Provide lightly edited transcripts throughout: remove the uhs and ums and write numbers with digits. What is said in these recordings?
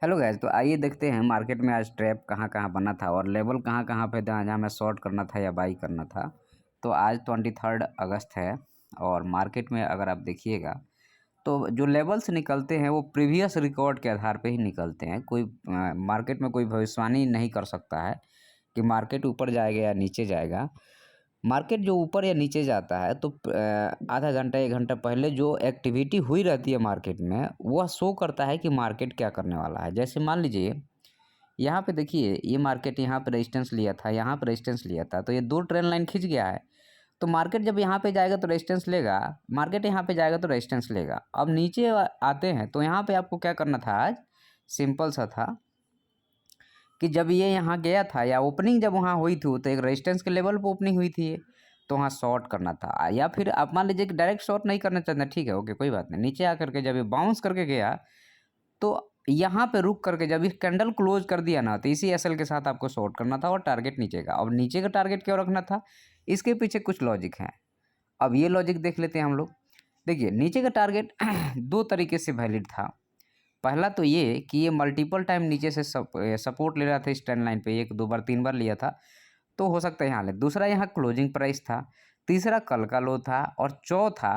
Hello guys, तो आइए देखते हैं मार्केट में आज ट्रैप कहाँ कहाँ बना था और लेवल कहाँ कहाँ पे था जहाँ हमें शॉर्ट करना था या बाई करना था। तो आज 23 अगस्त है और मार्केट में अगर आप देखिएगा तो जो लेवल्स निकलते हैं वो प्रीवियस रिकॉर्ड के आधार पे ही निकलते हैं। कोई मार्केट में कोई भविष्यवाणी नहीं कर सकता है कि मार्केट ऊपर जाएगा या नीचे जाएगा। मार्केट जो ऊपर या नीचे जाता है तो आधा घंटा 1 घंटा पहले जो एक्टिविटी हुई रहती है मार्केट में वह शो करता है कि मार्केट क्या करने वाला है। जैसे मान लीजिए यहाँ पे देखिए, ये मार्केट यहाँ पे रेजिस्टेंस लिया था, यहाँ पे रेजिस्टेंस लिया था, तो ये दो ट्रेंड लाइन खींच गया है। तो मार्केट जब यहाँ पे जाएगा तो रेजिस्टेंस लेगा, मार्केट यहाँ पे जाएगा तो रेजिस्टेंस लेगा। अब नीचे आते हैं तो यहाँ पे आपको क्या करना था आज, सिंपल सा था कि जब ये यहाँ गया था या ओपनिंग जब वहाँ हुई थी तो एक रेजिस्टेंस के लेवल पे ओपनिंग हुई थी, तो वहाँ शॉर्ट करना था। या फिर आप मान लीजिए कि डायरेक्ट शॉर्ट नहीं करना चाहते, ठीक है, ओके, कोई बात नहीं। नीचे आकर के जब ये बाउंस करके गया तो यहाँ पे रुक करके जब इस कैंडल क्लोज कर दिया ना, तो इसी एसएल के साथ आपको शॉर्ट करना था और टारगेट नीचे का। अब नीचे का टारगेट क्यों रखना था, इसके पीछे कुछ लॉजिक है। अब ये लॉजिक देख लेते हैं हम लोग। देखिए, नीचे का टारगेट दो तरीके से वैलिड था। पहला तो ये कि ये मल्टीपल टाइम नीचे से सपोर्ट ले रहा था इस ट्रेंड लाइन पे, 1 2 बार 3 बार लिया था, तो हो सकता है यहाँ ले। दूसरा, यहाँ क्लोजिंग प्राइस था। तीसरा, कल का लो था। और चौथा,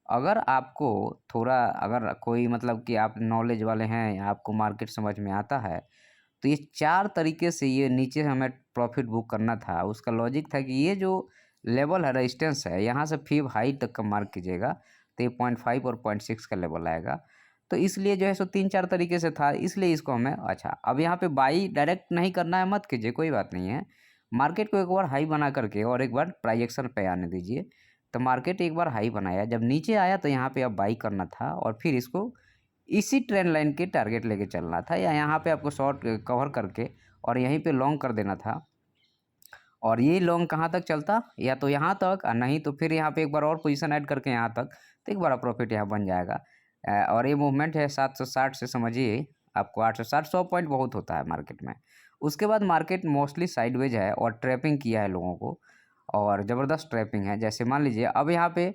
अगर आपको थोड़ा, अगर कोई मतलब कि आप नॉलेज वाले हैं, आपको मार्केट समझ में आता है, तो ये 4 तरीके से ये नीचे हमें प्रॉफिट बुक करना था। उसका लॉजिक था कि ये जो लेवल है, रेजिस्टेंस है, यहाँ से फिब हाई तक का मार्क कीजिएगा तो ये 0.5 और 0.6 का लेवल आएगा। तो इसलिए जो है सो 3 4 तरीके से था, इसलिए इसको हमें, अच्छा, अब यहाँ पे बाई डायरेक्ट नहीं करना है, मत कीजिए, कोई बात नहीं है। मार्केट को एक बार हाई बना करके और एक बार प्राइस एक्शन पे आने दीजिए। तो मार्केट एक बार हाई बनाया, जब नीचे आया तो यहाँ पे अब बाई करना था और फिर इसको इसी ट्रेंड लाइन के टारगेट लेके चलना था, या यहाँ पे आपको शॉर्ट कवर करके और यहीं पे लॉन्ग कर देना था। और ये लॉन्ग कहाँ तक चलता, या तो यहाँ तक, और नहीं तो फिर यहाँ पे एक बार और पोजीशन ऐड करके यहाँ तक, तो एक बार प्रॉफिट यहाँ बन जाएगा। और ये मूवमेंट है 760 से, समझिए आपको 860, 100 पॉइंट बहुत होता है मार्केट में। उसके बाद मार्केट मोस्टली साइडवेज है और ट्रैपिंग किया है लोगों को, और ज़बरदस्त ट्रैपिंग है। जैसे मान लीजिए अब यहाँ पे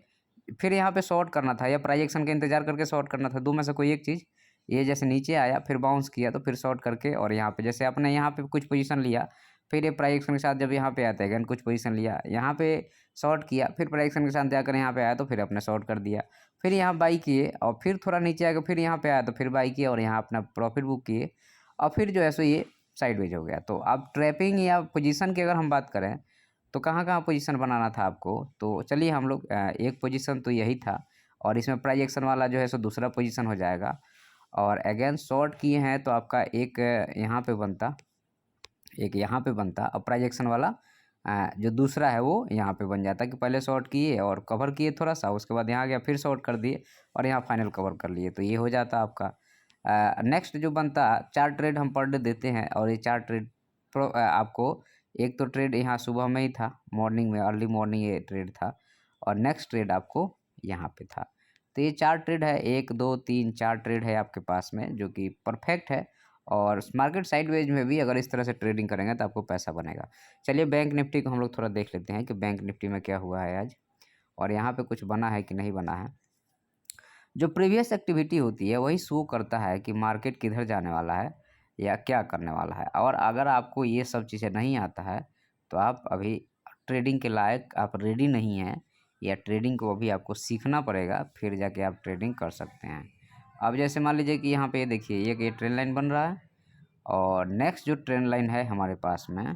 फिर यहाँ पे शॉर्ट करना था या प्राइस एक्शन का इंतजार करके शॉर्ट करना था, दो में से कोई एक चीज़। ये जैसे नीचे आया फिर बाउंस किया तो फिर शॉर्ट करके, और यहाँ पे जैसे आपने यहाँ पे कुछ पोजीशन लिया, फिर ये प्राइस एक्शन के साथ जब यहाँ पे आता है अगेन कुछ पोजीशन लिया, यहाँ पे शॉर्ट किया, फिर प्राइस एक्शन के साथ जाकर यहाँ पे आया तो फिर अपने शॉर्ट कर दिया, फिर यहाँ बाई किए और फिर थोड़ा नीचे आकर फिर यहाँ पे आया तो फिर बाई किया और यहाँ अपना प्रॉफिट बुक किए, और फिर जो है सो ये साइडवेज हो गया। तो अब ट्रैपिंग या पोजीशन की अगर हम बात करें तो कहाँ कहाँ पोजीशन बनाना था आपको, तो चलिए हम लोग, एक पोजीशन तो यही था, और इसमें प्राइस एक्शन वाला जो है सो दूसरा पोजीशन हो जाएगा। और अगेन शॉर्ट किए हैं तो आपका एक यहाँ पे बनता, एक यहाँ पे बनता, और प्राइस एक्शन वाला जो दूसरा है वो यहाँ पे बन जाता कि पहले शॉर्ट किए और कवर किए थोड़ा सा, उसके बाद यहाँ गया फिर शॉर्ट कर दिए और यहाँ फाइनल कवर कर लिए, तो ये हो जाता आपका। नेक्स्ट जो बनता, 4 ट्रेड हम पर डे देते हैं, और ये 4 ट्रेड आपको, एक तो ट्रेड यहाँ सुबह में ही था, मॉर्निंग में, अर्ली मॉर्निंग ये ट्रेड था, और नेक्स्ट ट्रेड आपको यहाँ पे था। तो ये 4 ट्रेड है, 1 2 3 4 ट्रेड है आपके पास में, जो कि परफेक्ट है। और मार्केट साइडवेज में भी अगर इस तरह से ट्रेडिंग करेंगे तो आपको पैसा बनेगा। चलिए बैंक निफ्टी को हम लोग थोड़ा देख लेते हैं कि बैंक निफ्टी में क्या हुआ है आज, और यहाँ पे कुछ बना है कि नहीं बना है। जो प्रीवियस एक्टिविटी होती है वही शो करता है कि मार्केट किधर जाने वाला है या क्या करने वाला है। और अगर आपको ये सब चीज़ें नहीं आता है तो आप अभी ट्रेडिंग के लायक आप रेडी नहीं हैं, या ट्रेडिंग को अभी आपको सीखना पड़ेगा, फिर जाके आप ट्रेडिंग कर सकते हैं। अब जैसे मान लीजिए कि यहाँ पे ये देखिए, ये ट्रेंड लाइन बन रहा है, और नेक्स्ट जो ट्रेंड लाइन है हमारे पास में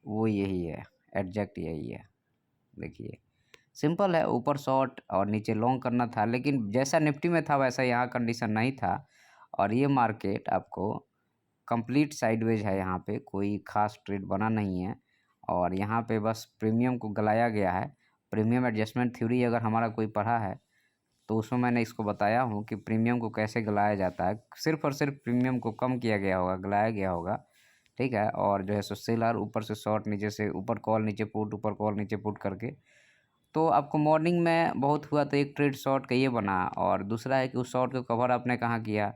वो यही है, एग्जैक्ट यही है। देखिए, सिंपल है, ऊपर शॉर्ट और नीचे लॉन्ग करना था, लेकिन जैसा निफ्टी में था वैसा यहाँ कंडीशन नहीं था। और ये मार्केट आपको कंप्लीट साइडवेज है, यहाँ पे कोई ख़ास ट्रेड बना नहीं है, और यहाँ पे बस प्रीमियम को गलाया गया है। प्रीमियम एडजस्टमेंट थ्योरी अगर हमारा कोई पढ़ा है तो उसमें मैंने इसको बताया हूँ कि प्रीमियम को कैसे गलाया जाता है। सिर्फ़ और सिर्फ प्रीमियम को कम किया गया होगा, गलाया गया होगा, ठीक है। और जो है सो सेलर ऊपर से शॉर्ट, नीचे से ऊपर कॉल, नीचे पुट, ऊपर कॉल, नीचे पुट करके, तो आपको मॉर्निंग में बहुत हुआ तो एक ट्रेड शॉर्ट का ये बना, और दूसरा है कि उस शॉर्ट को कवर आपने कहाँ किया,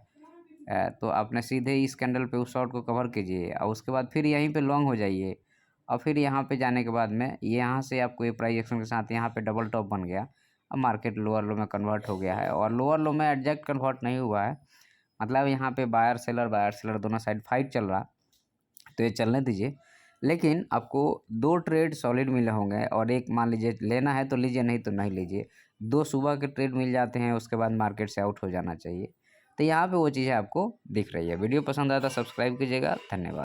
तो आपने सीधे इस कैंडल पे उस शॉर्ट को कवर कीजिए और उसके बाद फिर यहीं पे लॉन्ग हो जाइए, और फिर यहाँ पे जाने के बाद में यहाँ से आपको ये प्राइस एक्शन के साथ यहाँ पे डबल टॉप बन गया। अब मार्केट लोअर लो में कन्वर्ट हो गया है, और लोअर लो में एग्जैक्ट कन्वर्ट नहीं हुआ है, मतलब यहाँ पे बायर सेलर दोनों साइड फाइट चल रहा, तो ये चलने दीजिए। लेकिन आपको 2 ट्रेड सॉलिड मिले होंगे और एक मान लीजिए लेना है तो लीजिए, नहीं तो नहीं लीजिए। 2 सुबह के ट्रेड मिल जाते हैं, उसके बाद मार्केट से आउट हो जाना चाहिए। तो यहाँ पे वो चीज़ें आपको दिख रही है। वीडियो पसंद आया तो सब्सक्राइब कीजिएगा। धन्यवाद।